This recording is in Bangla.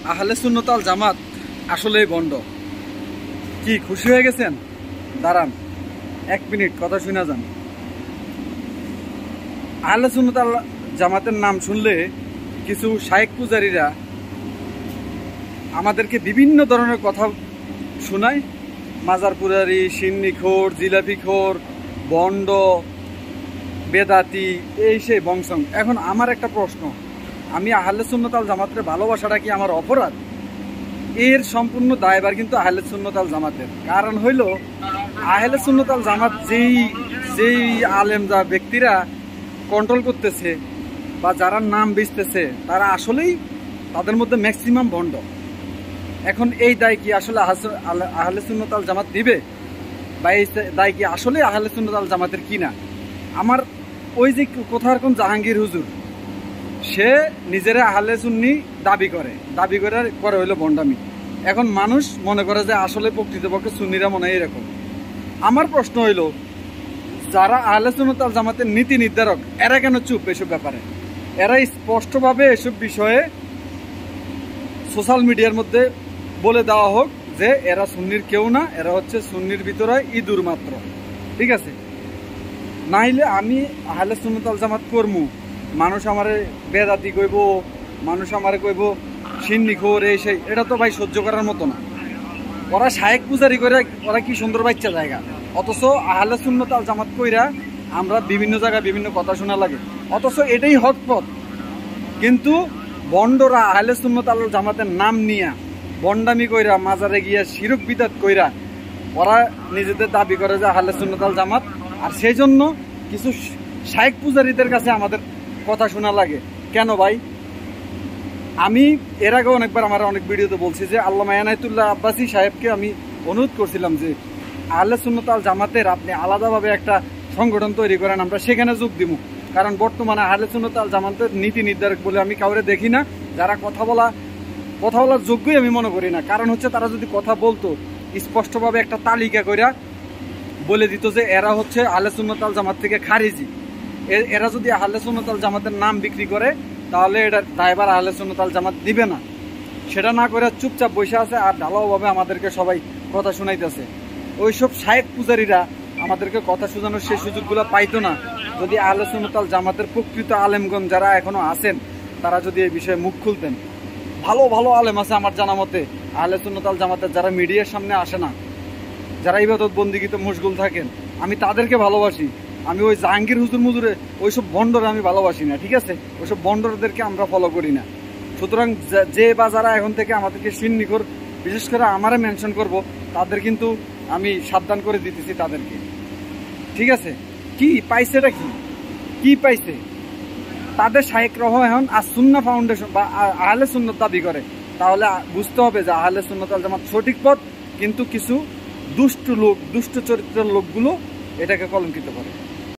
আহলে সুন্নাত আল জামাত আসলেই ভণ্ড। কি খুশি হয়ে গেছেন? দাঁড়ান 1 মিনিট কথা শুনে যান। আহলে সুন্নাত আল জামাতের নাম শুনলে কিছু শায়েখ পূজারীরা আমাদেরকে বিভিন্ন ধরনের কথা শোনায়। মাজার পূজারী, সিন্নিখোর, জিলাপিখোর, বন্ড, বেদাতি, এই সেই বংশং। এখন আমার একটা প্রশ্ন, আমি আহলে সুন্নাত আল জামাতের ভালোবাসাটা কি আমার অপরাধ? এর সম্পূর্ণ দায়ভার কিন্তু আহলে সুন্নাত আল জামাতের। কারণ হইল আহলে সুন্নাত আল জামাত যেই আলেম যা ব্যক্তিরা কন্ট্রোল করতেছে বা যারা নাম বেচতেছে তারা আসলেই তাদের মধ্যে ম্যাক্সিমাম ভণ্ড। এখন এই দায় কি আসলে আহলে সুন্নাত আল জামাত দিবে, বা এই দায় কি আসলে আহলে সুন্নাত আল জামাতের কিনা? আমার ওই যে কোথার কোন জাহাঙ্গীর হুজুর, সে নিজেরা আহলে সুন্নি দাবি করে হইলো ভণ্ডামি। এখন মানুষ মনে করে যে আসলে প্রকৃতপক্ষে সুন্নিরা মনে হয় এরকম। আমার প্রশ্ন হইল, যারা আহলে সুন্নাত আল জামাতের নীতি নির্ধারক, এরা কেন চুপ এসব ব্যাপারে? এরা স্পষ্টভাবে এসব বিষয়ে সোশ্যাল মিডিয়ার মধ্যে বলে দেওয়া হোক যে এরা সুন্নির কেউ না, এরা হচ্ছে সুন্নির ভিতরে ইঁদুর মাত্র। ঠিক আছে? নাইলে আমি আহলে সুন্নাত আল জামাত করমু, মানুষ আমারে বেদাতি কইব, মানুষ আমারে কইব সিন্নিখোর, এই সেই। এটা তো ভাই সহ্য করার মতো না। ওরা শায়েক পূজারি করে, ওরা কি সুন্দর বাচ্চা জায়গা, অথচ আহলে সুন্নাত আল জামাত কইরা আমরা বিভিন্ন জায়গায় বিভিন্ন কথা শোনা লাগে, অথচ এটাই হক পথ। কিন্তু বন্ডরা আহলে সুন্নাত আল জামাতের নাম নিয়া বন্ডামি কইরা, মাজারে গিয়া শিরক বিদাত কইরা ওরা নিজেদের দাবি করে যে আহলে সুন্নাত আল জামাত। আর সেই জন্য কিছু শায়েক পূজারীদের কাছে আমাদের কথা শোনা লাগে। কেন ভাই? আমি এর আগে অনেকবার আমার অনেক ভিডিওতে বলছি যে আল্লামা এনায়েতুল্লাহ আব্বাসী সাহেবকে আমি অনুরোধ করছিলাম যে আহলে সুন্নাত আল জামাতের আপনি আলাদাভাবে একটা সংগঠন তৈরি করেন, আমরা সেখানে যোগ দিব। কারণ বর্তমানে আহলে সুন্নাত আল জামাতের নীতি নির্ধারক বলে আমি কাউরে দেখি না, যারা কথা বলার যোগ্যই আমি মনে করি না। কারণ হচ্ছে তারা যদি কথা বলতো স্পষ্টভাবে একটা তালিকা কইরা বলে দিত যে এরা হচ্ছে আহলে সুন্নাত আল জামাত থেকে খারিজি, এরা যদি আহলে সুন্নাত আল জামাতের নাম বিক্রি করে তাহলে এটা দায়ভার আহলে সুন্নাত আল জামাত দিবে না। সেটা না করে চুপচাপ বসে আছে আর ঢালাওভাবে আমাদেরকে সবাই কথা শোনাইতেছে। ওইসব শায়েক পূজারীরা আমাদেরকে কথা শোনানোর সেই সুযোগগুলো পাইতো না যদি আহলে সুন্নাত আল জামাতের প্রকৃত আলেমগণ যারা এখনো আছেন তারা যদি এই বিষয়ে মুখ খুলতেন। ভালো ভালো আলেম আছে আমার জানা মতে আহলে সুন্নাত আল জামাতের, যারা মিডিয়ার সামনে আসে না, যারা ইবাদত বন্দিগিতে মশগুল থাকেন। আমি তাদেরকে ভালোবাসি। আমি ওই জাহাঙ্গীর হুজুর মুজুরে ওইসব বন্ডরে আমি ভালোবাসি না। ঠিক আছে? ওইসব বন্ডরদেরকে আমরা ফলো করি না। সুতরাং যে বা যারা এখন থেকে আমাদেরকে সিন্নিখোর, বিশেষ করে আমারে মেনশন করব, তাদের কিন্তু আমি সাবধান করে দিতেছি তাদেরকে। ঠিক আছে? কি পাইছে? এটা কি পাইছে? তাদের শায়েক রহ এখন আর সুন্না ফাউন্ডেশন বা আহলে সুন্নাত দাবি করে, তাহলে বুঝতে হবে যে আহলে সুন্নাত আল জামাত সঠিক পথ, কিন্তু কিছু দুষ্ট চরিত্রের লোকগুলো এটাকে কলঙ্কিত করে।